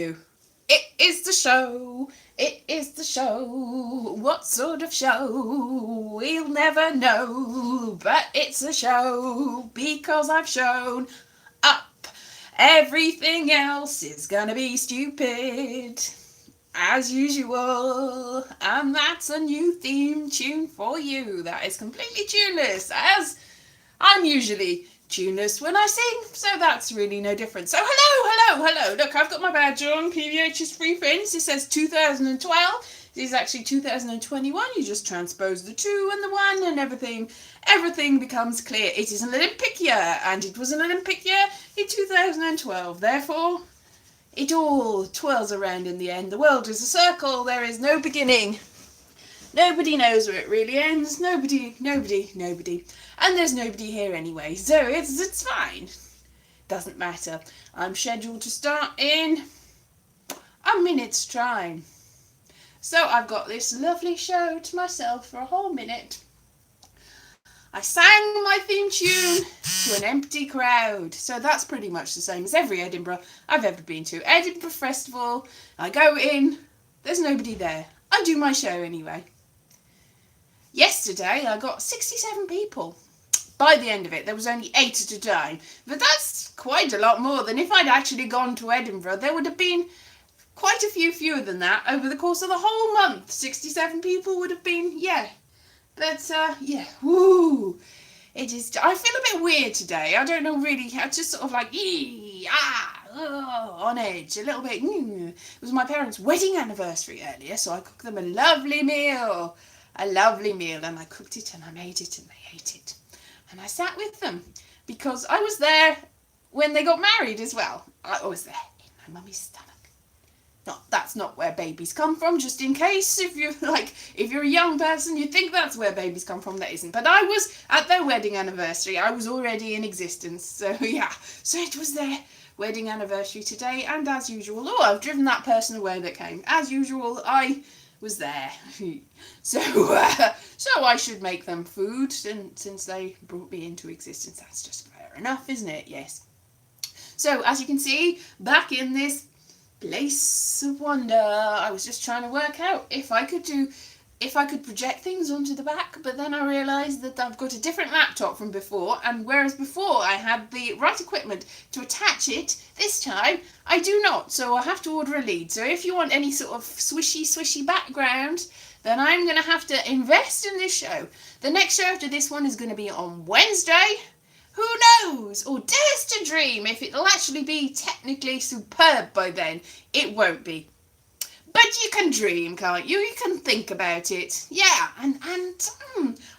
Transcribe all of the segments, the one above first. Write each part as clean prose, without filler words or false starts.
It is the show. It is the show. What sort of show? We'll never know. But it's a show because I've shown up. Everything else is gonna be stupid. As usual. And that's a new theme tune for you. That is completely tuneless, as I'm usually tuneless when I sing, so that's really no different. So hello. Look, I've got my badge on. PVH's Free Fringe. It says 2012. This is actually 2021. You just transpose the 2 and the 1 and everything becomes clear. It is an Olympic year, and it was an Olympic year in 2012. Therefore, it all twirls around in the end. The world is a circle. There is no beginning. Nobody knows where it really ends. Nobody. And there's nobody here anyway, so it's fine. Doesn't matter. I'm scheduled to start in a minute's time. So I've got this lovely show to myself for a whole minute. I sang my theme tune to an empty crowd. So that's pretty much the same as every Edinburgh I've ever been to. Edinburgh Festival, I go in, there's nobody there. I do my show anyway. Yesterday I got 67 people. By the end of it, there was only 8 at a time. But that's quite a lot more than if I'd actually gone to Edinburgh. There would have been quite a few fewer than that over the course of the whole month. 67 people would have been, yeah. But, yeah, woo. It is, I feel a bit weird today. I don't know really, I just sort of like, on edge, a little bit. It was my parents' wedding anniversary earlier, so I cooked them a lovely meal, and I cooked it and I made it and they ate it. And I sat with them because I was there when they got married as well. I was there in my mummy's stomach. That's not where babies come from, just in case if you're a young person, you think that's where babies come from. That isn't. But I was at their wedding anniversary. I was already in existence. So yeah. So it was their wedding anniversary today, and as usual, I've driven that person away that came. As usual, I was there. So I should make them food since they brought me into existence. That's just fair enough, isn't it? Yes. So as you can see, back in this place of wonder, I was just trying to work out if I could project things onto the back, but then I realised that I've got a different laptop from before, and whereas before I had the right equipment to attach it, this time I do not, so I'll have to order a lead. So if you want any sort of swishy background, then I'm going to have to invest in this show. The next show after this one is going to be on Wednesday. Who knows, or dares to dream if it'll actually be technically superb by then. It won't be. But you can dream, can't you? You can think about it. Yeah, and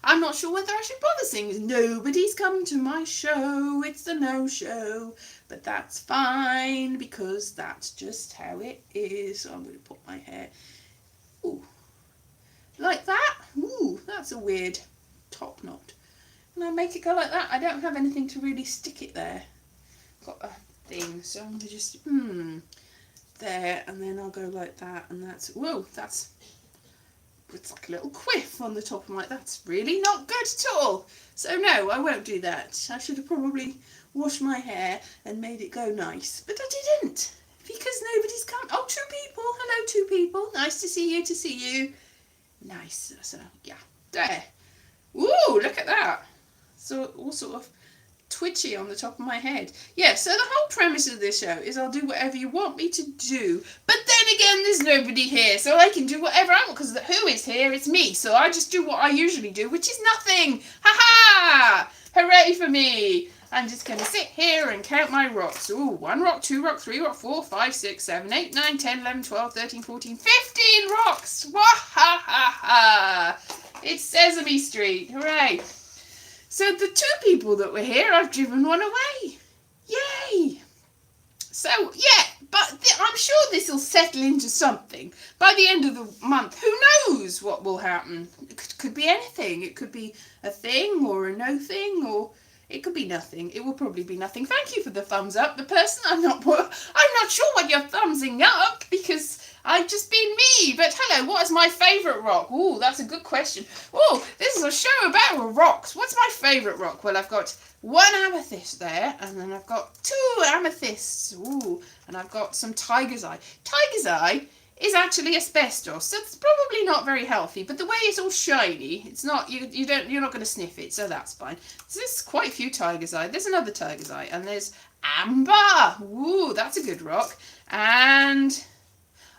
I'm not sure whether I should bother singing. Nobody's come to my show, it's a no-show. But that's fine, because that's just how it is. So I'm going to put my hair, like that. That's a weird top knot. And I make it go like that. I don't have anything to really stick it there. Got a thing, so I'm going to just, there, and then I'll go like that, and that's it's like a little quiff on the top of that's really not good at all. So no, I won't do that. I should have probably washed my hair and made it go nice, but I didn't, because nobody's come. Oh, 2 people. Hello, 2 people. Nice to see you. Nice. So yeah, there. Ooh, look at that. So all sort of twitchy on the top of my head. Yeah, so the whole premise of this show is I'll do whatever you want me to do. But then again, there's nobody here, so I can do whatever I want, because who is here? It's me. So I just do what I usually do, which is nothing. Ha-ha! Hooray for me! I'm just going to sit here and count my rocks. Ooh, 1 rock, 2 rock, 3 rock, 4, 5, 6, 7, 8, 9, 10, 11, 12, 13, 14, 15 rocks! Wah-ha-ha-ha! It's Sesame Street. Hooray! So the 2 people that were here, I've driven one away. Yay! So, yeah, but I'm sure this will settle into something. By the end of the month, who knows what will happen? It could be anything. It could be a thing or a no thing, or it could be nothing. It will probably be nothing. Thank you for the thumbs up. The person, I'm not sure what you're thumbsing up, because I've just been me. But hello, what is my favourite rock? Oh, that's a good question. Oh, this is a show about rocks. What's my favourite rock? Well, I've got one amethyst there, and then I've got 2 amethysts. Ooh, and I've got some tiger's eye. Tiger's eye is actually asbestos, so it's probably not very healthy. But the way it's all shiny, it's not. You're not going to sniff it, so that's fine. So there's quite a few tiger's eye. There's another tiger's eye, and there's amber. Ooh, that's a good rock. And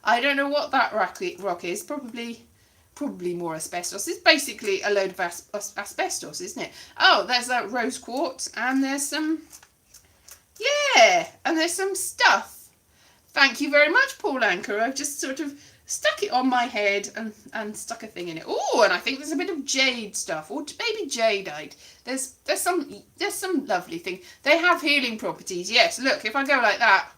I don't know what that rock is. Probably more asbestos. It's basically a load of asbestos, isn't it? Oh, there's that rose quartz, and there's some. Yeah, and there's some stuff. Thank you very much, Paul Anchor. I've just sort of stuck it on my head and stuck a thing in it. Oh, and I think there's a bit of jade stuff, or maybe jadeite. There's some lovely thing. They have healing properties. Yes, look, if I go like that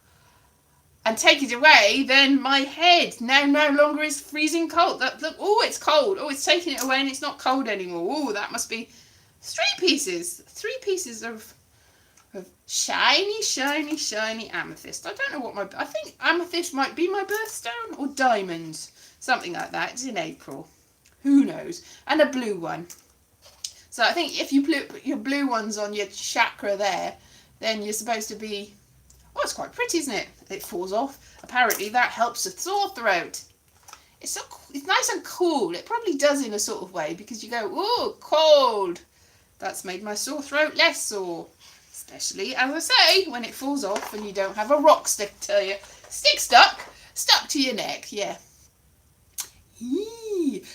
and take it away, then my head now no longer is freezing cold. Look, oh, it's cold. Oh, it's taking it away and it's not cold anymore. Oh, that must be 3 pieces. 3 pieces of shiny amethyst. I don't know what I think amethyst might be my birthstone, or diamonds, something like that. It's in April, who knows. And a blue one. So I think if you put your blue ones on your chakra there, then you're supposed to be. Oh, it's quite pretty, isn't it? It falls off. Apparently that helps with sore throat. It's nice and cool. It probably does in a sort of way, because you go, oh, cold. That's made my sore throat less sore. Especially, as I say, when it falls off and you don't have a rock stuck to your neck. Yeah.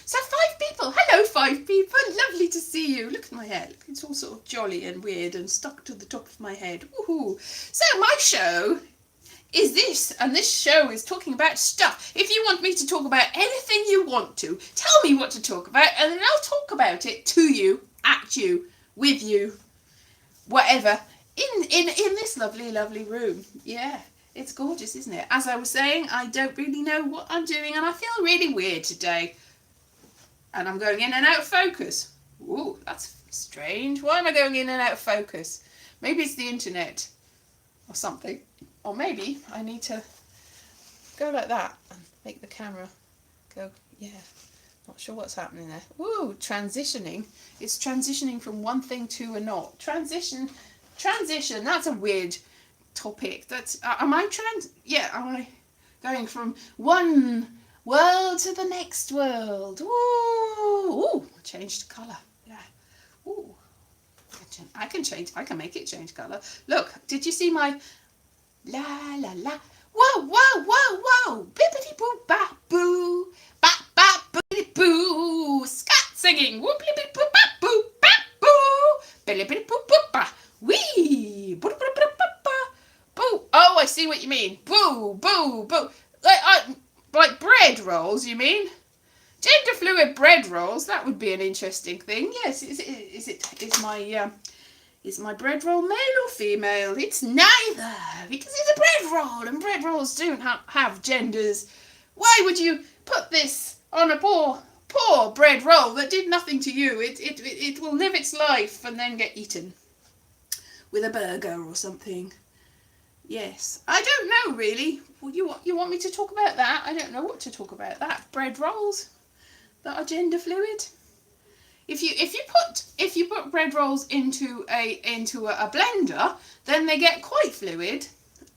So 5 people. Hello, 5 people. Lovely to see you. Look at my hair. Look, it's all sort of jolly and weird and stuck to the top of my head. Woohoo. So my show is this, and this show is talking about stuff. If you want me to talk about anything you want to, tell me what to talk about, and then I'll talk about it to you, at you, with you, whatever. In this lovely room. Yeah, it's gorgeous, isn't it? As I was saying, I don't really know what I'm doing, and I feel really weird today. And I'm going in and out of focus. Ooh, that's strange. Why am I going in and out of focus? Maybe it's the internet or something. Or maybe I need to go like that and make the camera go, yeah. Not sure what's happening there. Ooh, transitioning. It's transitioning from one thing to a not. Transition, that's a weird topic. That's, am I going from one world to the next world? Ooh, changed colour. Yeah. Ooh. I can make it change colour. Look, did you see my la la la? Whoa, bippity boo bap boo. Bap bap boopity boo. Scat singing. Whoopity boo bap boo bap boo. Bippity boo boo ba. Wee! Boo! Oh, I see what you mean. Boo! Like bread rolls, you mean? Gender fluid bread rolls. That would be an interesting thing. Yes. Is my bread roll male or female? It's neither, because it's a bread roll, and bread rolls don't have genders. Why would you put this on a poor bread roll that did nothing to you? It will live its life and then get eaten with a burger or something. Yes, I don't know really. You want me to talk about that? I don't know what to talk about. That bread rolls that are gender fluid. If you put bread rolls into a blender, then they get quite fluid,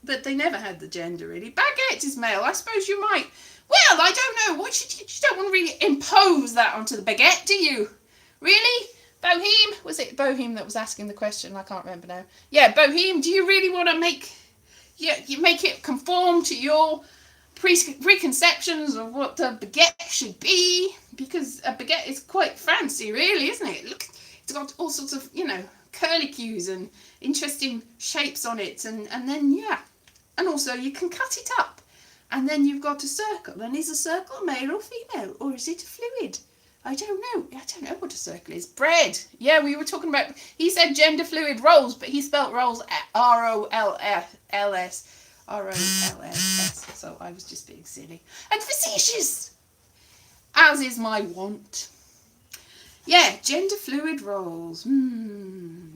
but they never had the gender really. Baguette is male. I suppose you might. Well, I don't know. You don't want to really impose that onto the baguette, do you? Really? Boheme? Was it Boheme that was asking the question? I can't remember now. Yeah, Boheme, do you really want to make it conform to your preconceptions of what a baguette should be? Because a baguette is quite fancy, really, isn't it? Look, it's got all sorts of, curlicues and interesting shapes on it, and then, yeah. And also you can cut it up, and then you've got a circle. And is a circle male or female, or is it a fluid? I don't know. I don't know what a circle is. Bread. Yeah, we were talking about. He said gender fluid rolls, but he spelt rolls R-O-L-S. R-O-L-S. So I was just being silly and facetious, as is my wont. Yeah, gender fluid rolls.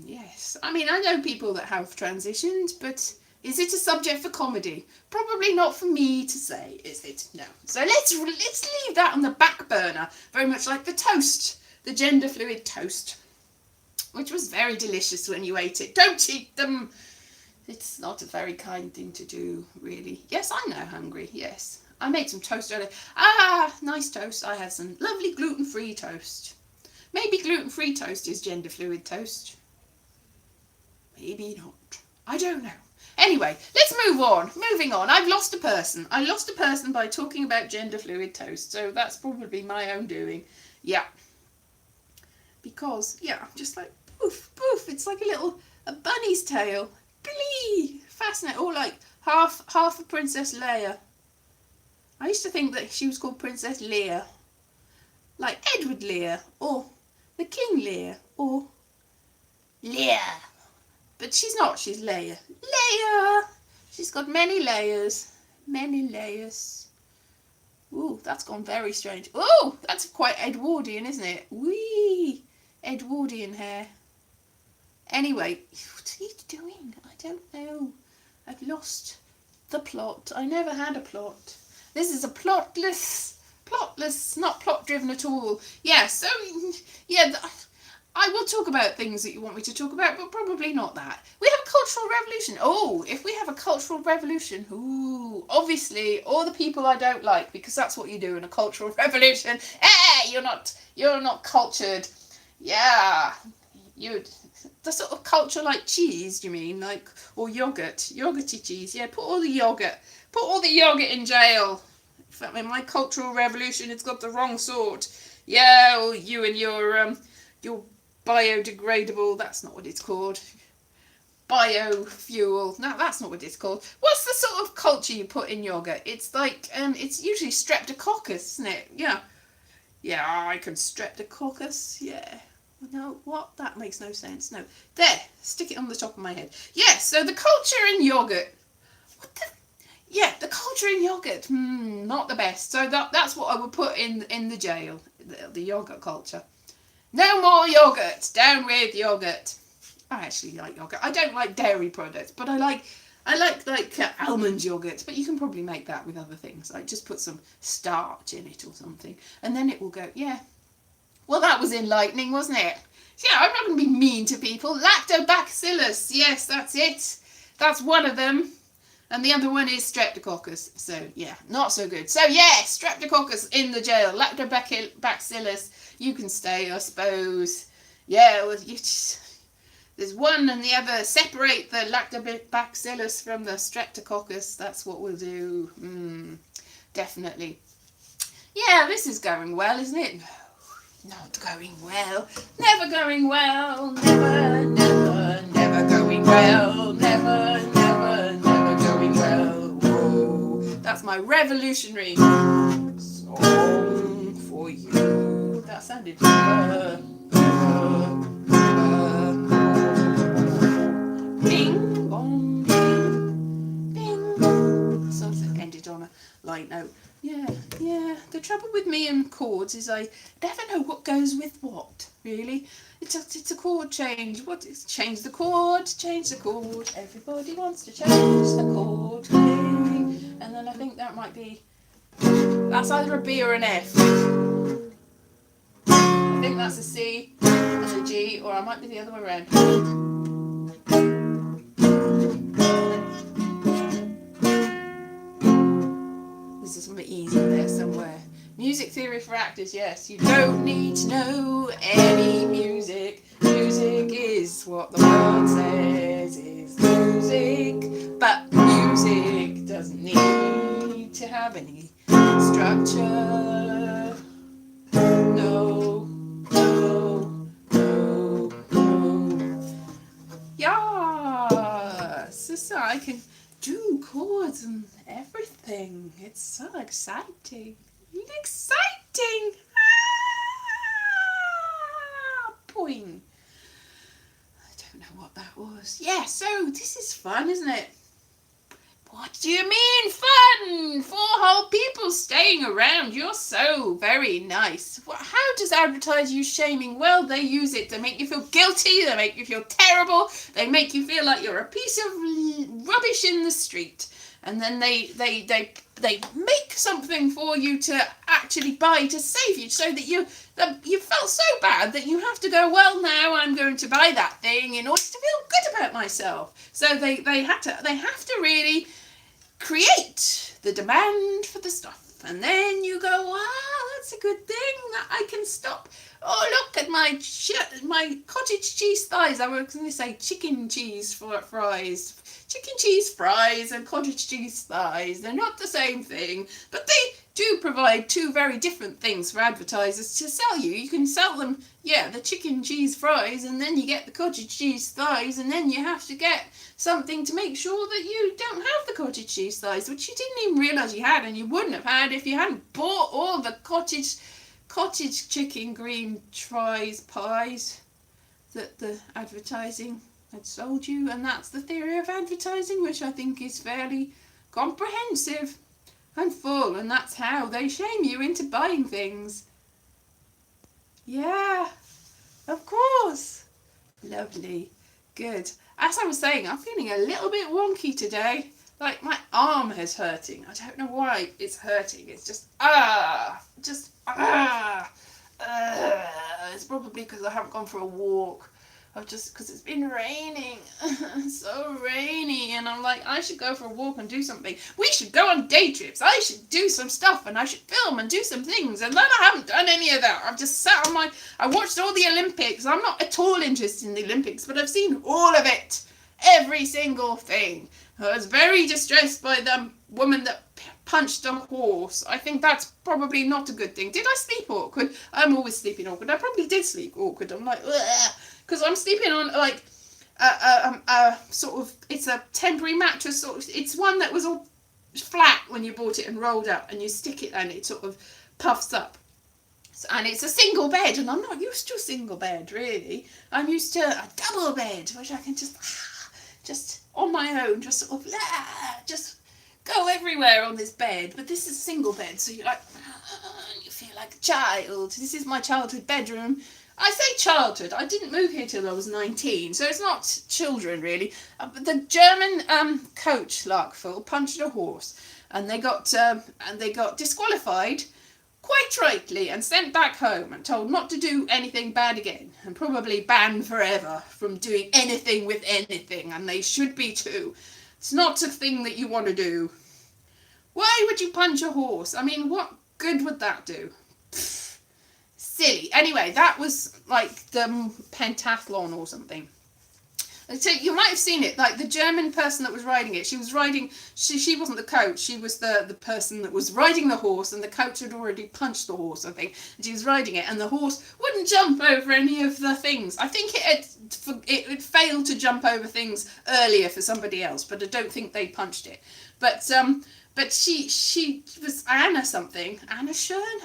Yes. I mean, I know people that have transitioned, but Is it a subject for comedy? Probably not for me to say, is it? No. So let's leave that on the back burner. Very much like the toast, the gender fluid toast, which was very delicious when you ate it. Don't eat them. It's not a very kind thing to do, really. Yes, I'm now hungry. Yes. I made some toast earlier. Ah, nice toast. I had some lovely gluten-free toast. Maybe gluten-free toast is gender fluid toast. Maybe not. I don't know. Anyway, let's move on. Moving on. I've lost a person. I lost a person by talking about gender fluid toast. So that's probably my own doing. Yeah. Because, yeah, I'm just like, poof, poof. It's like a bunny's tail. Glee. Fascinating. Or like half of Princess Leia. I used to think that she was called Princess Leia. Like Edward Lear. Or the King Lear. Or Leia. But she's not, she's Leia. Leia! She's got many layers. Many layers. Ooh, that's gone very strange. Ooh, that's quite Edwardian, isn't it? Wee! Edwardian hair. Anyway, what are you doing? I don't know. I've lost the plot. I never had a plot. This is a plotless, not plot driven at all. Yeah, so, yeah, I will talk about things that you want me to talk about, but probably not that. We have a cultural revolution. Oh, if we have a cultural revolution, ooh, obviously, all the people I don't like, because that's what you do in a cultural revolution. Hey, you're not cultured. Yeah, the sort of culture like cheese, you mean, like, or yogurty cheese. Yeah, put all the yogurt in jail. In my cultural revolution, it's got the wrong sort. Yeah, well, you and your biodegradable, that's not what it's called. Biofuel. No, that's not what it's called. What's the sort of culture you put in yogurt? It's like, it's usually streptococcus, isn't it? Yeah. Yeah, I can streptococcus. Yeah. No, what? That makes no sense. No. There. Stick it on the top of my head. Yeah, so the culture in yogurt. What the? Yeah, the culture in yogurt. Not the best. So that's what I would put in the jail. The yogurt culture. No more yogurt. Down with yogurt. I actually like yogurt. I don't like dairy products, but I like almond yogurt. But you can probably make that with other things. Like just put some starch in it or something, and then it will go. Yeah. Well, that was enlightening, wasn't it? Yeah, I'm not going to be mean to people. Lactobacillus. Yes, that's it. That's one of them. And the other one is streptococcus. So, yeah, not so good. So, yeah, streptococcus in the jail. Lactobacillus. You can stay, I suppose. Yeah, well, there's one and the other. Separate the lactobacillus from the streptococcus. That's what we'll do. Definitely. Yeah, this is going well, isn't it? No, not going well. Never going well. Never going well. Never going well. Whoa. That's my revolutionary song for you. That sounded bing bong bing bing. Something ended on a light note. Yeah. The trouble with me and chords is I never know what goes with what, really. It's a chord change. Change the chord. Everybody wants to change the chord. And then I think that might be, that's either a B or an F. I think that's a C and a G, or I might be the other way around. There's something easy there somewhere. Music theory for actors, yes. You don't need to know any music. Music is what the word says is music. But music doesn't need to have any structure. No. Yeah. So I can do chords and everything. It's so exciting. Boing. I don't know what that was. Yeah, so this is fun, isn't it? What do you mean fun? 4 whole people people staying around. You're so very nice. How does advertise use shaming? Well, they use it to make you feel guilty. They make you feel terrible. They make you feel like you're a piece of rubbish in the street. And then they make something for you to actually buy to save you, so that you felt so bad that you have to go, well, now I'm going to buy that thing in order to feel good about myself. So they have to really create the demand for the stuff, and then you go, wow, that's a good thing that I can stop. Oh, look at my cottage cheese thighs. I was going to say chicken cheese fries. Chicken cheese fries and cottage cheese thighs, they're not the same thing, but they do provide two very different things for advertisers to sell you. You can sell them, the chicken cheese fries, and then you get the cottage cheese thighs, and then you have to get something to make sure that you don't have the cottage cheese thighs, which you didn't even realise you had, and you wouldn't have had if you hadn't bought all the cottage chicken green pies that the advertising had sold you. And that's the theory of advertising, which I think is fairly comprehensive and full, and that's how they shame you into buying things. Yeah, of course. Lovely. Good. As I was saying, I'm feeling a little bit wonky today. Like my arm is hurting. I don't know why it's hurting. It's just it's probably because I haven't gone for a walk. Just because it's been raining. So rainy, and I'm like, I should go for a walk and do something. We should go on day trips. I should do some stuff, and I should film and do some things, and then I haven't done any of that. I've just sat on I watched all the Olympics. I'm not at all interested in the Olympics, but I've seen all of it. Every single thing. I was very distressed by the woman that punched a horse. I think that's probably not a good thing. Did I sleep awkward? I'm always sleeping awkward. I probably did sleep awkward. I'm like, ugh. Because I'm sleeping on like a sort of, it's a temporary mattress, sort of, it's one that was all flat when you bought it and rolled up, and you stick it and it sort of puffs up. So, and it's a single bed, and I'm not used to a single bed really. I'm used to a double bed, which I can just on my own, just sort of just go everywhere on this bed. But this is a single bed, so you're like, you feel like a child. This is my childhood bedroom. I say childhood. I didn't move here till I was 19, so it's not children really. But the German coach Larkful punched a horse, and they got disqualified, quite rightly, and sent back home and told not to do anything bad again, and probably banned forever from doing anything with anything. And they should be too. It's not a thing that you want to do. Why would you punch a horse? I mean, what good would that do? Silly. Anyway, that was like the pentathlon or something. So you might have seen it, like the German person that was riding it. She wasn't the coach, she was the person that was riding the horse, and the coach had already punched the horse, I think, and she was riding it, and the horse wouldn't jump over any of the things. I think it had failed to jump over things earlier for somebody else, but I don't think they punched it. But she was Anna Schön.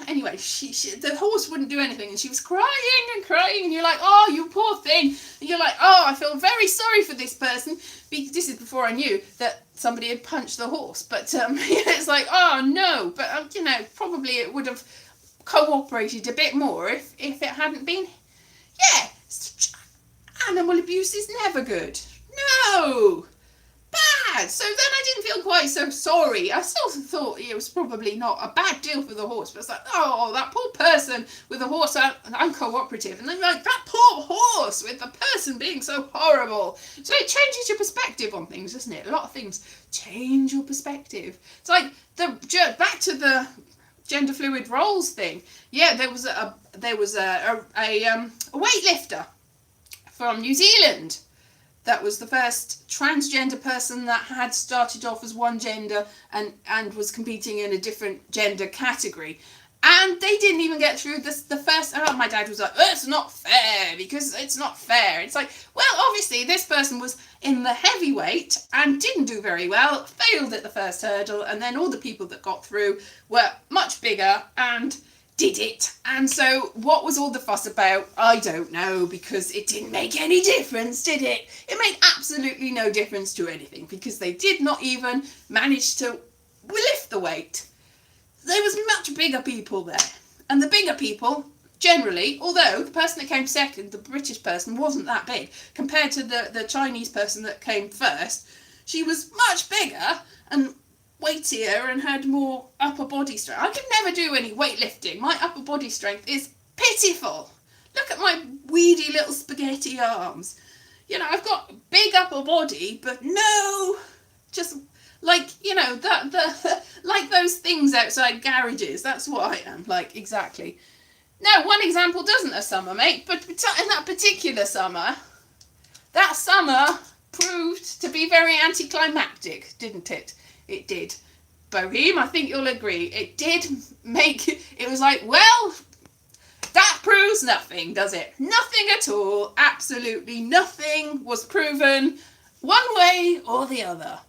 Anyway, the horse wouldn't do anything, and she was crying and crying, and you're like, oh, you poor thing. And you're like, oh, I feel very sorry for this person. This is before I knew that somebody had punched the horse. But it's like, oh no. But probably it would have cooperated a bit more if it hadn't been. Yeah, animal abuse is never good. No. Bad. So then I didn't feel quite so sorry. I still thought it was probably not a bad deal for the horse, but it's like, oh, that poor person with the horse uncooperative, and then like, that poor horse with the person being so horrible. So it changes your perspective on things, doesn't it? A lot of things change your perspective. It's like back to the gender fluid roles thing. Yeah, there was a weightlifter from New Zealand. That was the first transgender person that had started off as one gender and was competing in a different gender category. And they didn't even get through the first. Oh, my dad was like, oh, it's not fair, because it's not fair. It's like, well, obviously this person was in the heavyweight and didn't do very well, failed at the first hurdle, and then all the people that got through were much bigger and did it. And so what was all the fuss about? I don't know, because it didn't make any difference, did it? It made absolutely no difference to anything, because they did not even manage to lift the weight. there was much bigger people there. And the bigger people, generally, although the person that came second, the British person, wasn't that big, compared to the Chinese person that came first, she was much bigger and weightier and had more upper body strength. I could never do any weightlifting. My upper body strength is pitiful. Look at my weedy little spaghetti arms. You know, I've got big upper body, but no, just like, you know, like those things outside garages. That's what I am, like, exactly. Now, one example doesn't a summer make, but in that particular summer, that summer proved to be very anticlimactic, didn't it? It did. Bohem, I think you'll agree, it did make, it was like, well, that proves nothing, does it? Nothing at all. Absolutely nothing was proven one way or the other.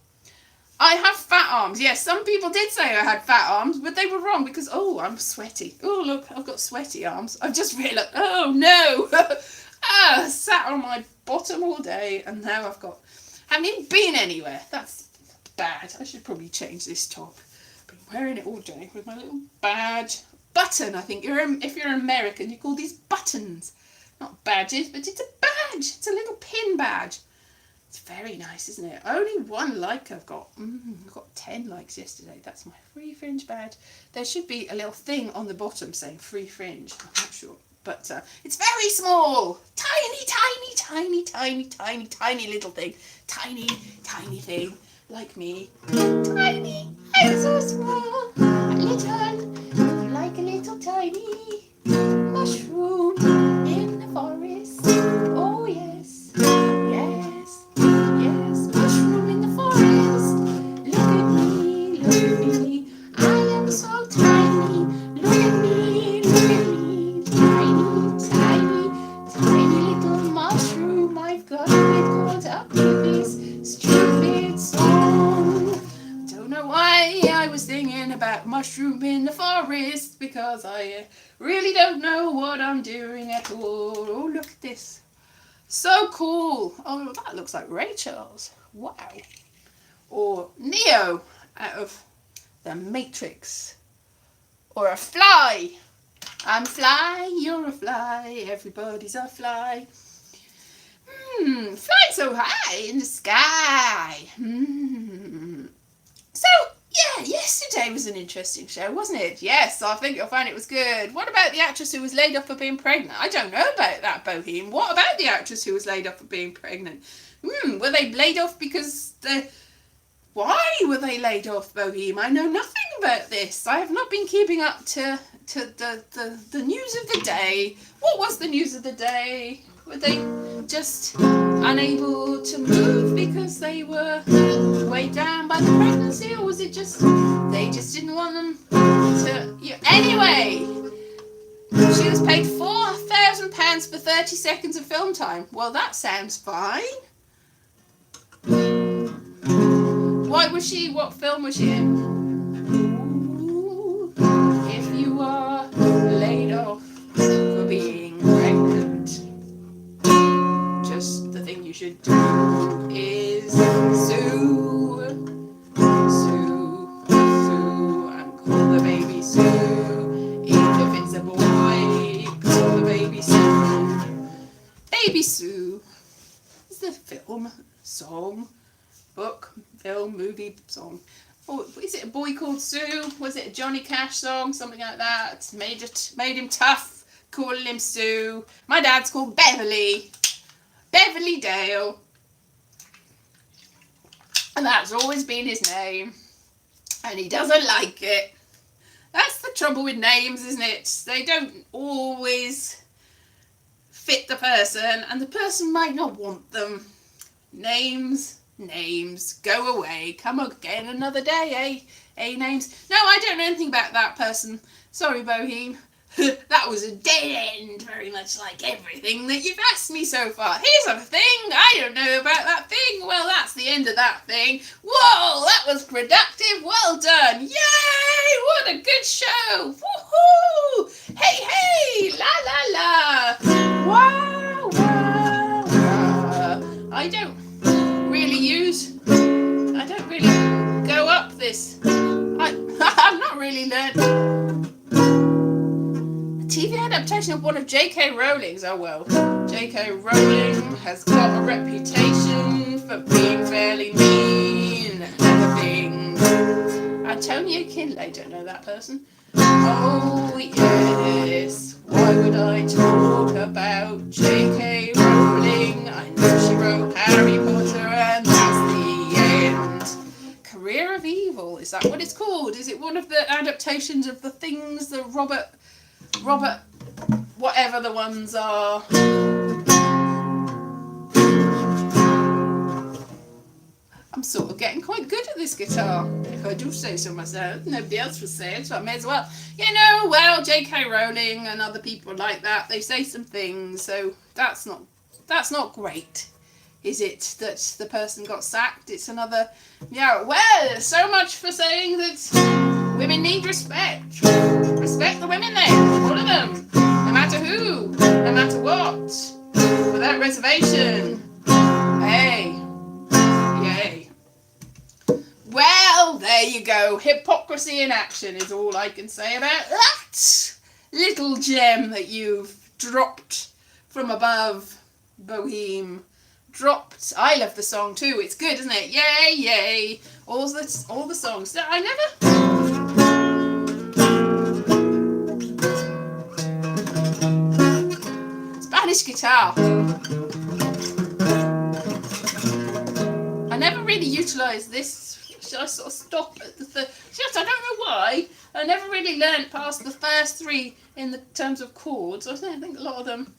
I have fat arms. Yes, some people did say I had fat arms, but they were wrong because, oh, I'm sweaty. Oh, look, I've got sweaty arms. I've just realised, oh, no. Sat on my bottom all day, and now haven't even been anywhere. That's bad. I should probably change this top. I've been wearing it all day with my little badge. Button, I think. If you're an American, you call these buttons. Not badges, but it's a badge. It's a little pin badge. It's very nice, isn't it? Only 1 like I've got. I got 10 likes yesterday. That's my sFreeFringe badge. There should be a little thing on the bottom saying sFreeFringe. I'm not sure. But it's very small. Tiny, tiny, tiny, tiny, tiny, tiny little thing. Tiny, tiny thing. Like me. Tiny. I'm so small. Little. Like a little tiny mushroom in the forest. Oh, yes. Yes. Yes. Mushroom in the forest. Look at me. Look at me. I am so tiny. Look at me. Look at me. Tiny, tiny, tiny little mushroom. I've got to get caught up with this stupid song. Don't know why I was thinking about mushroom in the forest, because I really don't know what I'm doing at all. Oh, look at this. So cool. Oh, that looks like Ray Charles. Wow. Or Neo out of The Matrix. Or a fly. I'm a fly, you're a fly, everybody's a fly. Flying so high in the sky. So, yeah, yesterday was an interesting show, wasn't it? Yes, I think you'll find it was good. What about the actress who was laid off for being pregnant? I don't know about that, Bohem. What about the actress who was laid off for being pregnant? Were they laid off because Why were they laid off, Bohem? I know nothing about this. I have not been keeping up to the news of the day. What was the news of the day? Were they just unable to move because they were weighed down by the pregnancy, or was it just they just didn't want them to? Anyway, she was paid £4,000 for 30 seconds of film time. Well, that sounds fine. Why was she? What film was she in? Ooh, if you are laid off for being pregnant, just the thing you should do is sue, and call the baby Sue. Even if it's a boy, call the baby Sue. Baby Sue is the film, song, book, film, movie, song. Oh, is it a boy called Sue? Was it a Johnny Cash song? Something like that. Made him tough, calling him Sue. My dad's called Beverly Dale. And that's always been his name. And he doesn't like it. That's the trouble with names, isn't it? They don't always fit the person, and the person might not want them. Names, go away. Come again another day, eh? Names. No, I don't know anything about that person. Sorry, Bohem. That was a dead end, very much like everything that you've asked me so far. Here's a thing, I don't know about that thing. Well, that's the end of that thing. Whoa, that was productive. Well done. Yay, what a good show. Woohoo. Hey, la, la, la. Wow, wow, wow. I don't really go up this. I'm not really really learnt a TV adaptation of one of J.K. Rowling's. Oh well, J.K. Rowling has got a reputation for being fairly mean and everything. Antonia Kinley, don't know that person. Oh yes, why would I talk about J.K. Rowling? I know she wrote Harry Potter and that's the end. Career of Evil, is that what it's called? Is it one of the adaptations of the things that Robert, whatever the ones are? I'm sort of getting quite good at this guitar, if I do say so myself. Nobody else will say it, so I may as well. You know, well, J.K. Rowling and other people like that, they say some things, so that's not great, is it, that the person got sacked? It's another, yeah, well, so much for saying that women need respect. Respect the women then, all of them, no matter who, no matter what, without reservation. Hey. Yay. Well, there you go. Hypocrisy in action is all I can say about that little gem that you've dropped from above, Boheme. Dropped. I love the song too. It's good, isn't it? Yay, yay. All the songs. I never... Spanish guitar. I never really utilised this. I sort of stop at the third. Just, I don't know why. I never really learnt past the first three in the terms of chords. I think a lot of them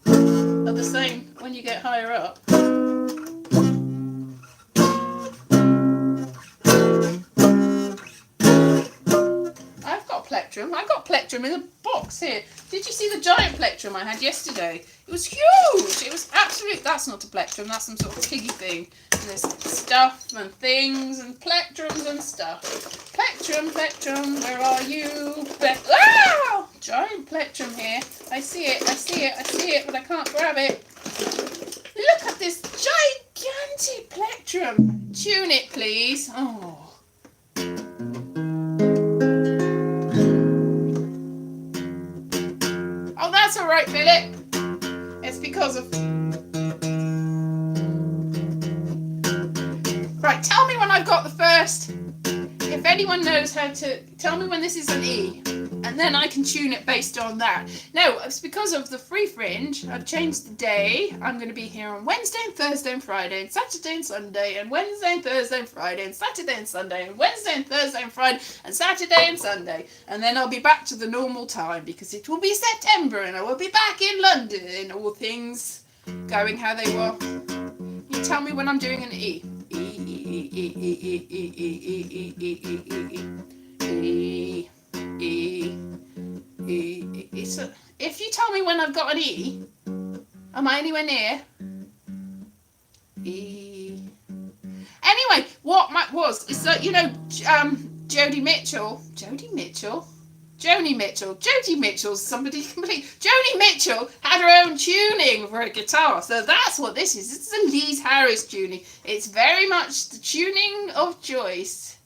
are the same when you get higher up. I've got plectrum. I've got plectrum in a box here. Did you see the giant plectrum I had yesterday? It was huge. It was absolute. That's not a plectrum. That's some sort of piggy thing. And there's stuff and things and plectrums and stuff. Plectrum, where are you? Ah! Giant plectrum here. I see it, but I can't grab it. Look at this gigantic plectrum. Tune it, please. Oh. Oh, that's all right, Philip. It's because of... Right, tell me when I've got the first... If anyone knows how to... Tell me when this is an E. And then I can tune it based on that. No, it's because of the sFreeFringe. I've changed the day. I'm going to be here on Wednesday and Thursday and Friday and Saturday and Sunday and Wednesday and Thursday and Friday and Saturday and Sunday and Wednesday and Thursday and Friday and Saturday and Sunday. And then I'll be back to the normal time because it will be September and I will be back in London. All things going how they were. You tell me when I'm doing an E. If you tell me when I've got an E, am I anywhere near? E. Anyway, what is that, you know, Joni Mitchell, somebody complete. Joni Mitchell had her own tuning for a guitar, so that's what this is. This is Elise Harris tuning. It's very much the tuning of choice.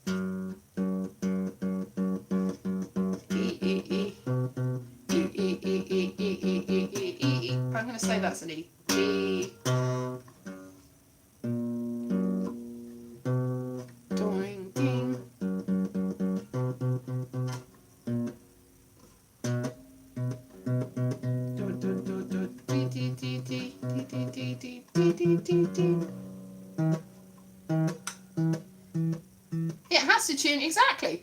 I'm going to say that's an E. E. Doing, ding. It has to tune exactly.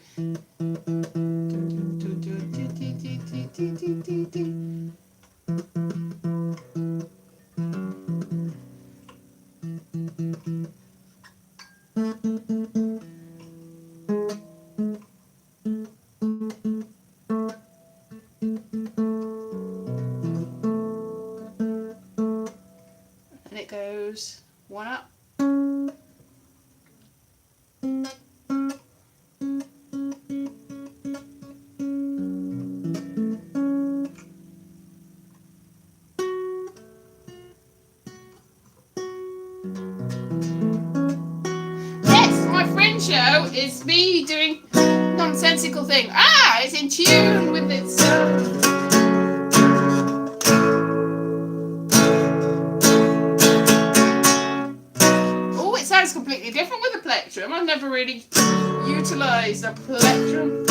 And it goes one up. Yes, my Fringe show It's me doing nonsensical thing. Ah, it's in tune with itself. Oh, it sounds completely different with a plectrum. I've never really utilised a plectrum.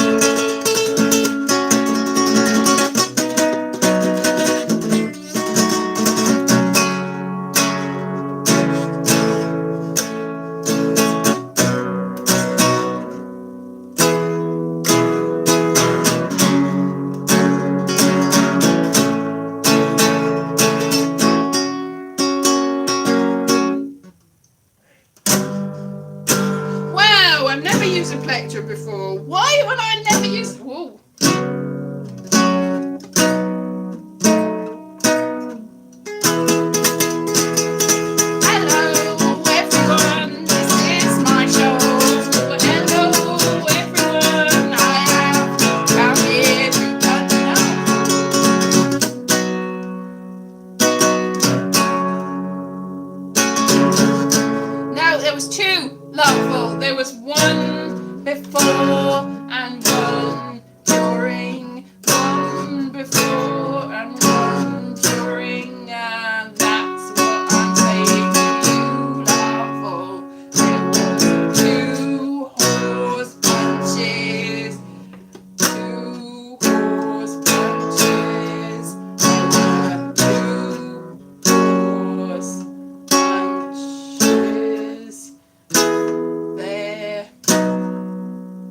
I've never used a plectrum before. Why would I never use... Whoa. Hello, everyone. This is my show. Hello, everyone. I have come here to touch now. No, there was two. Loveful. There was one before and one during, one before and one during, and that's what I'm saying to you, Loveful. There was two horse punches, two horse punches, there were two horse punches. There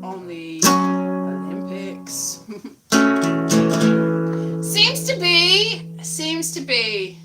on the Olympics. Seems to be.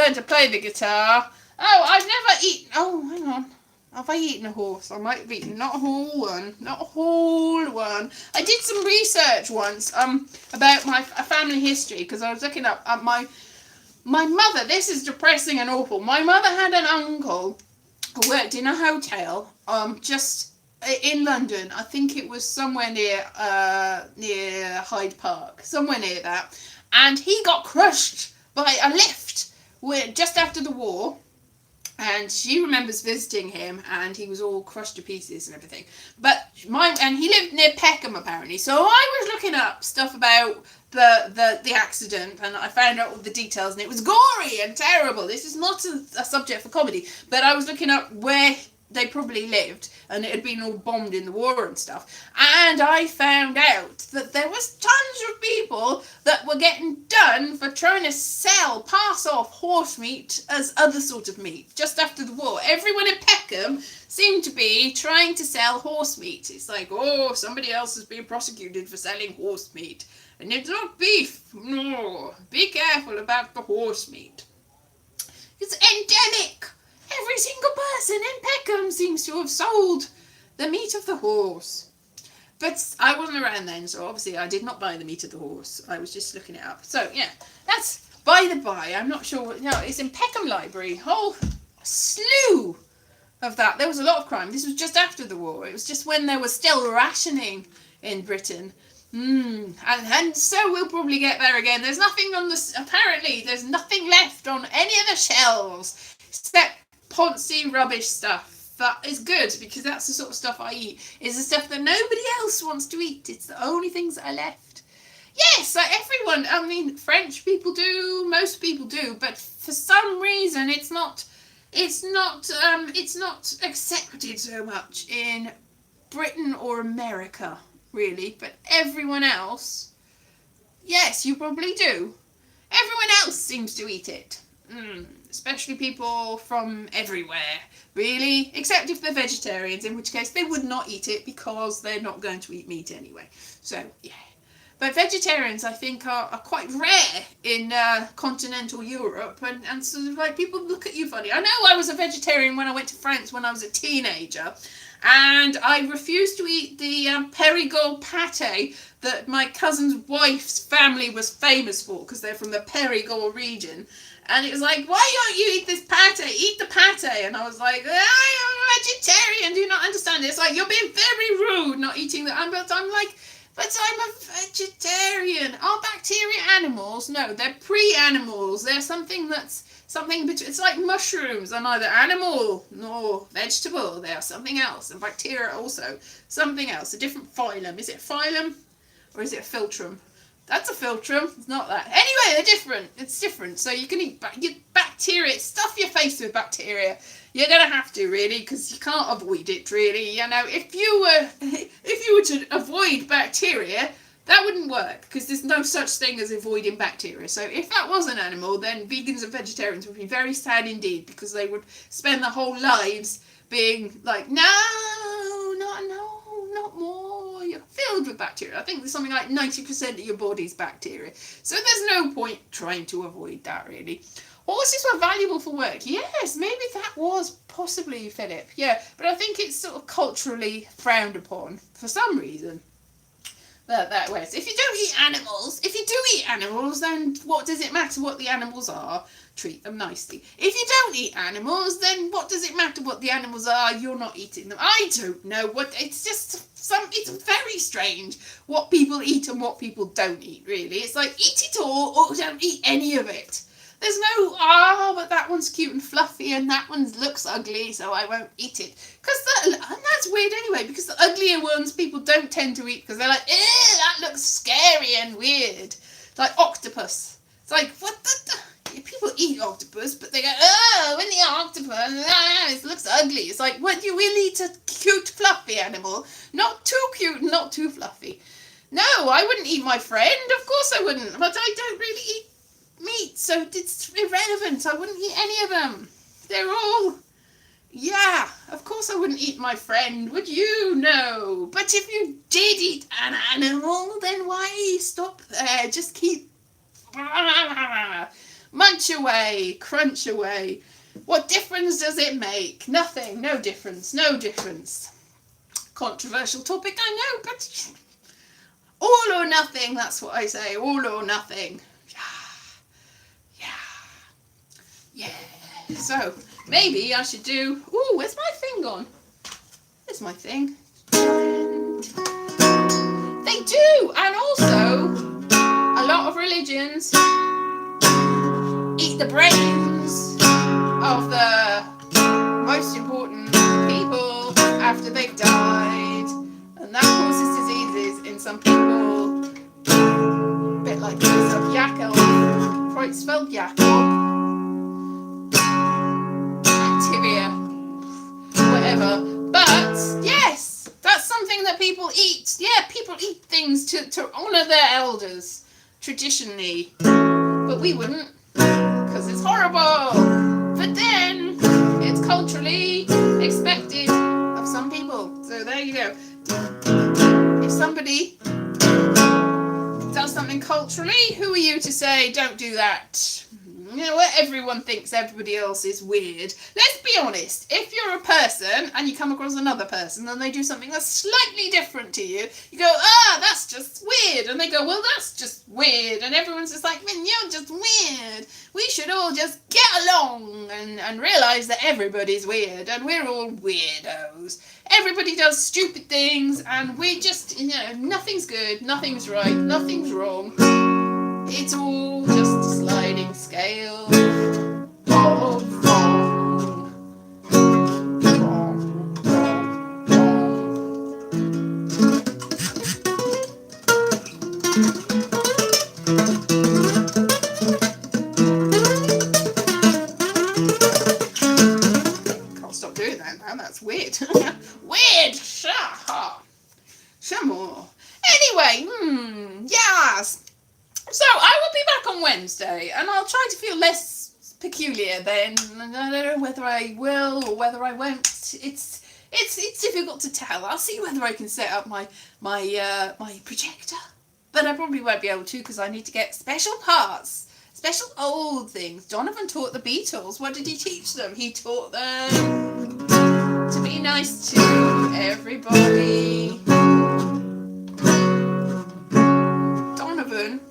To play the guitar. Oh, I've never eaten. Oh, hang on. Have I eaten a horse? I might have eaten not a whole one. Not a whole one. I did some research once about my family history because I was looking up my mother. This is depressing and awful. My mother had an uncle who worked in a hotel just in London. I think it was somewhere near Hyde Park, somewhere near that, and he got crushed by a lift just after the war, and she remembers visiting him, and he was all crushed to pieces and everything. And he lived near Peckham apparently. So I was looking up stuff about the accident, and I found out all the details, and it was gory and terrible. This is not a subject for comedy, but I was looking up where they probably lived, and it had been all bombed in the war and stuff, and I found out that there was tons of people that were getting done for trying to pass off horse meat as other sort of meat just after the war. Everyone in Peckham seemed to be trying to sell horse meat. It's like, oh, somebody else has been prosecuted for selling horse meat, and it's not beef. No, be careful about the horse meat. It's endemic. Every single person in Peckham seems to have sold the meat of the horse. But I wasn't around then, so obviously I did not buy the meat of the horse. I was just looking it up. So, yeah, that's by the by. I'm not sure. It's in Peckham Library. Whole slew of that. There was a lot of crime. This was just after the war. It was just when there was still rationing in Britain. And so we'll probably get there again. There's nothing apparently there's nothing left on any of the shelves except poncy rubbish stuff. That is good, because that's the sort of stuff I eat. Is the stuff that nobody else wants to eat. It's the only things that are left. Yes, everyone, I mean, French people do, most people do, but for some reason it's not It's not accepted so much in Britain or America, really, but everyone else, yes, you probably do. Everyone else seems to eat it. Especially people from everywhere, really, except if they're vegetarians, in which case they would not eat it because they're not going to eat meat anyway. So, yeah. But vegetarians, I think, are quite rare in continental Europe, and sort of like people look at you funny. I know I was a vegetarian when I went to France when I was a teenager, and I refused to eat the Périgord pâté that my cousin's wife's family was famous for, because they're from the Périgord region. And it was like, why don't you eat this pâté? Eat the pâté. And I was like, I'm a vegetarian, do you not understand it? It's like, you're being very rude not eating that. But I'm like, but I'm a vegetarian. Are bacteria animals? No, they're pre-animals. They're something between. It's like mushrooms are neither animal nor vegetable. They are something else. And bacteria are also something else. A different phylum. Is it phylum or is it a philtrum? That's a philtrum. It's not that. Anyway, they're different. It's different. So you can eat bacteria. Stuff your face with bacteria. You're gonna have to, really, because you can't avoid it, really. You know, if you were to avoid bacteria, that wouldn't work, because there's no such thing as avoiding bacteria. So if that was an animal, then vegans and vegetarians would be very sad indeed, because they would spend their whole lives being like, no, not more. You're filled with bacteria. I think there's something like 90% of your body's bacteria. So there's no point trying to avoid that, really. Horses were valuable for work. Yes, maybe that was possibly, Philip. Yeah, but I think it's sort of culturally frowned upon for some reason. That way. If you don't eat animals, if you do eat animals, then what does it matter what the animals are? Treat them nicely. If you don't eat animals, then what does it matter what the animals are? You're not eating them. I don't know what. It's just it's very strange what people eat and what people don't eat. Really, it's like eat it all or don't eat any of it. There's no, but that one's cute and fluffy and that one looks ugly, so I won't eat it. And that's weird anyway, because the uglier ones people don't tend to eat because they're like, that looks scary and weird. Like octopus. It's like, what the? People eat octopus, but they go, when the octopus, it looks ugly. It's like, what, you will eat a cute, fluffy animal? Not too cute, not too fluffy. No, I wouldn't eat my friend. Of course I wouldn't, but I don't really eat meat, so it's irrelevant. I wouldn't eat any of them. They're all, yeah, of course I wouldn't eat my friend, would you? No. But if you did eat an animal, then why stop there? Just keep munch away, crunch away. What difference does it make? Nothing. No difference. No difference. Controversial topic, I know, but all or nothing, that's what I say. All or nothing. Yeah, so maybe I should do, where's my thing gone? There's my thing. They do, and also a lot of religions eat the brains of the most important people after they've died, and that causes diseases in some people, a bit like this of Jakob, Creutzfeldt Jakob. Whatever, but yes, that's something that people eat. Yeah, people eat things to honour their elders traditionally, but we wouldn't because it's horrible. But then it's culturally expected of some people. So there you go. If somebody does something culturally, who are you to say don't do that? You know what? Everyone thinks everybody else is weird. Let's be honest. If you're a person and you come across another person and they do something that's slightly different to you, you go, that's just weird. And they go, well, that's just weird. And everyone's just like, man, you're just weird. We should all just get along and realise that everybody's weird and we're all weirdos. Everybody does stupid things and we just, nothing's good, nothing's right, nothing's wrong. It's all just a sliding scale of wrong. So I will be back on Wednesday, and I'll try to feel less peculiar then. I don't know whether I will or whether I won't. It's difficult to tell. I'll see whether I can set up my projector, but I probably won't be able to because I need to get special parts, special old things. Donovan taught the Beatles. What did he teach them? He taught them to be nice to everybody. Donovan.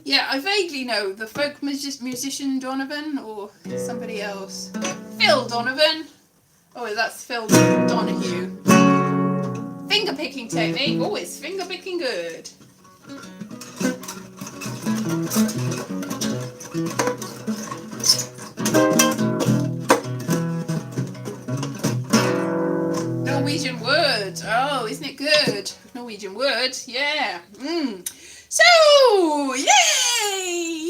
Yeah, I vaguely know the folk musician Donovan or somebody else. Phil Donovan. Oh, that's Phil Donahue. Finger picking technique. Always finger picking good. Norwegian wood. Oh, isn't it good? Norwegian wood. Yeah. So, yay!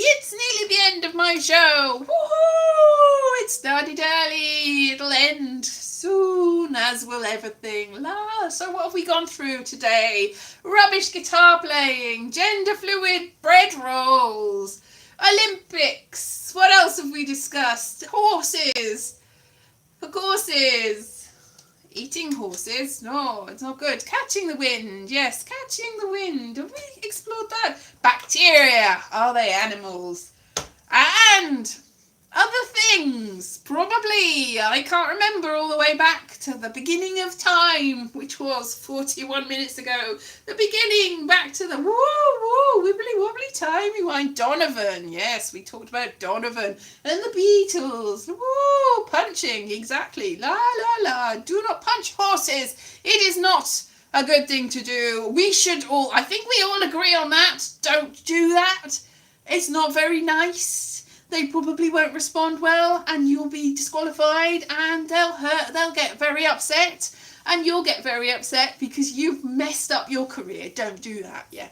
It's nearly the end of my show. Woohoo! It started early. It'll end soon, as will everything. So what have we gone through today? Rubbish guitar playing, gender fluid bread rolls, Olympics. What else have we discussed? Horses. Horses. Eating horses? No, it's not good. Catching the wind. Yes, catching the wind. Have we explored that? Bacteria. Are they animals? And other things. Probably. I can't remember all the way back to the beginning of time, which was 41 minutes ago. The beginning, back to the wibbly wobbly timey-wine. Donovan. Yes, we talked about Donovan and the Beatles. Woo, punching. Exactly. La, la, la. Do not punch horses. It is not a good thing to do. We should all, I think we all agree on that. Don't do that. It's not very nice. They probably won't respond well, and you'll be disqualified, and they'll get very upset, and you'll get very upset because you've messed up your career. Don't do that, yeah.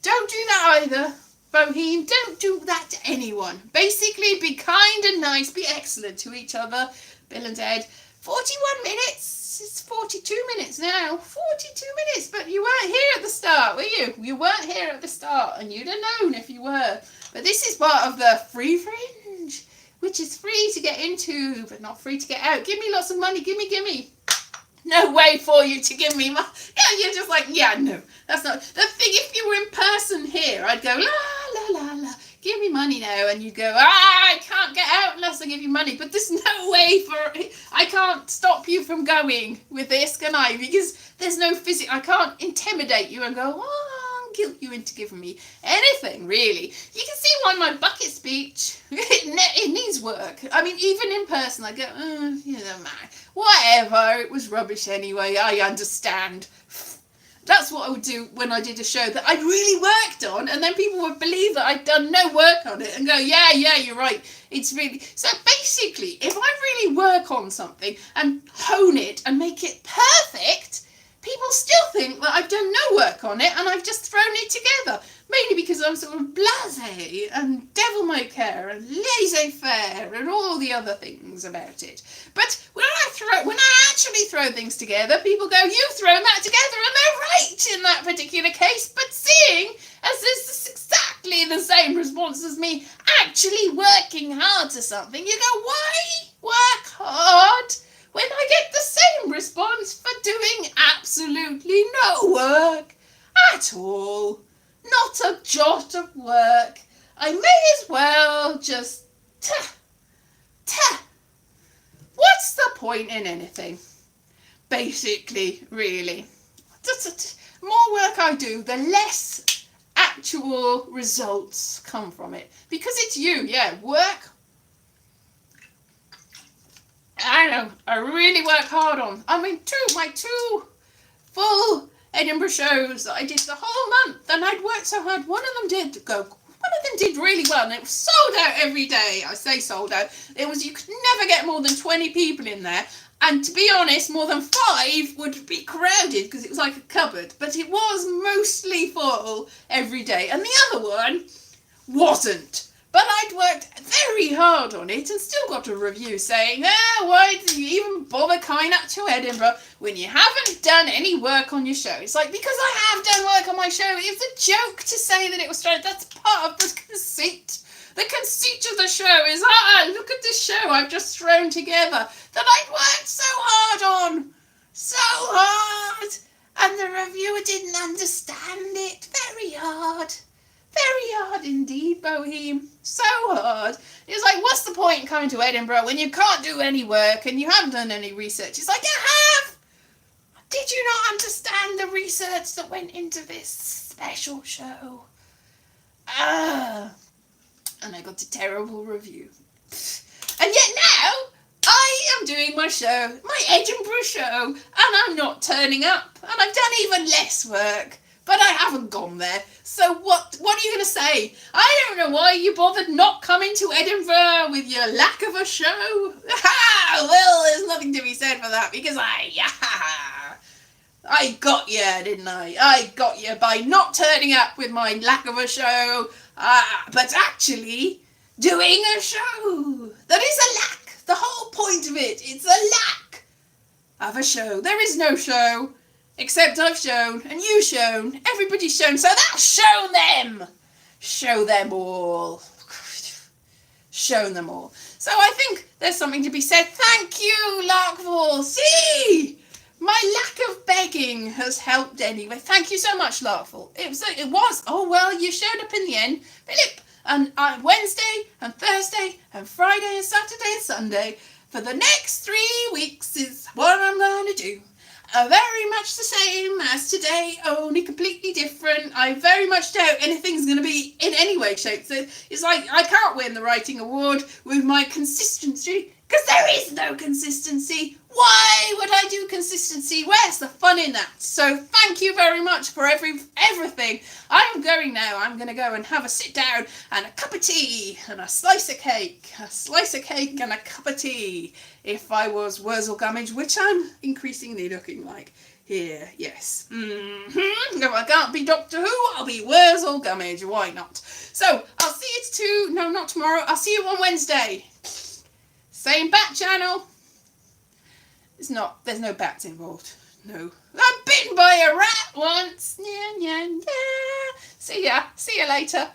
Don't do that either, Boheme. Don't do that to anyone. Basically, be kind and nice, be excellent to each other. Bill and Ed. 41 minutes. It's 42 minutes now. 42 minutes, but you weren't here at the start, were you? You weren't here at the start, and you'd have known if you were. But this is part of the sFreeFringe, which is free to get into, but not free to get out. Give me lots of money. Gimme. No way for you to give me money. Yeah, you're just like, yeah, no. That's not the thing. If you were in person here, I'd go, la, la, la, la. Give me money now. And you'd go, I can't get out unless I give you money. But there's no way I can't stop you from going with this, can I? Because there's no I can't intimidate you and go, guilt you into giving me anything, really. You can see why my bucket speech, it needs work. I mean, even in person, I go, whatever, it was rubbish anyway, I understand. That's what I would do when I did a show that I'd really worked on, and then people would believe that I'd done no work on it and go, yeah, you're right. It's really... So basically, if I really work on something and hone it and make it perfect, people still think that I've done no work on it and I've just thrown it together. Mainly because I'm sort of blasé and devil may care and laissez-faire and all the other things about it. But when I actually throw things together, people go, you've thrown that together, and they're right in that particular case. But seeing as this is exactly the same response as me actually working hard to something, you go, why work hard when I get the same response for doing absolutely no work at all? Not a jot of work. I may as well just... What's the point in anything? Basically, really. The more work I do, the less actual results come from it. Because it's you, yeah, work. I know, I really work hard on. I mean, my two full Edinburgh shows that I did the whole month, and I'd worked so hard. One of them did really well, and it was sold out every day. I say sold out. You could never get more than 20 people in there, and to be honest, more than 5 would be crowded because it was like a cupboard, but it was mostly full every day. And the other one wasn't. But I'd worked very hard on it and still got a review saying, why did you even bother coming up to Edinburgh when you haven't done any work on your show? It's like, because I have done work on my show. It's a joke to say that it was straight. That's part of the conceit. The conceit of the show is, look at this show I've just thrown together that I'd worked so hard on. So hard. And the reviewer didn't understand it. Very hard. Very hard indeed, Boheme. So hard. It's like, what's the point in coming to Edinburgh when you can't do any work and you haven't done any research? It's like, I have! Did you not understand the research that went into this special show? And I got a terrible review. And yet now, I am doing my show, my Edinburgh show, and I'm not turning up. And I've done even less work. But I haven't gone there. So what are you going to say? I don't know why you bothered not coming to Edinburgh with your lack of a show. Well, there's nothing to be said for that because I got you, didn't I? I got you by not turning up with my lack of a show, but actually doing a show. That is a lack. The whole point of it, it's a lack of a show. There is no show. Except I've shown, and you've shown, everybody's shown, so that's shown them! Show them all. Shown them all. So I think there's something to be said. Thank you, Larkfall. See! My lack of begging has helped anyway. Thank you so much, Larkfall. It was. Oh, well, you showed up in the end. Philip, and Wednesday, and Thursday, and Friday, and Saturday, and Sunday, for the next 3 weeks is what I'm going to do. Very much the same as today, only completely different. I very much doubt anything's going to be in any way, shape. So it's like I can't win the writing award with my consistency because there is no consistency. Why would I do consistency? Where's the fun in that? So thank you very much for everything. I'm going now. I'm going to go and have a sit down and a cup of tea and a slice of cake. A slice of cake and a cup of tea. If I was Wurzel Gummidge, which I'm increasingly looking like here. Yes. No, I can't be Doctor Who. I'll be Wurzel Gummidge. Why not? So I'll see you not tomorrow. I'll see you on Wednesday. Same bat channel. There's no bats involved. No. I'm bitten by a rat once. Yeah. See ya later.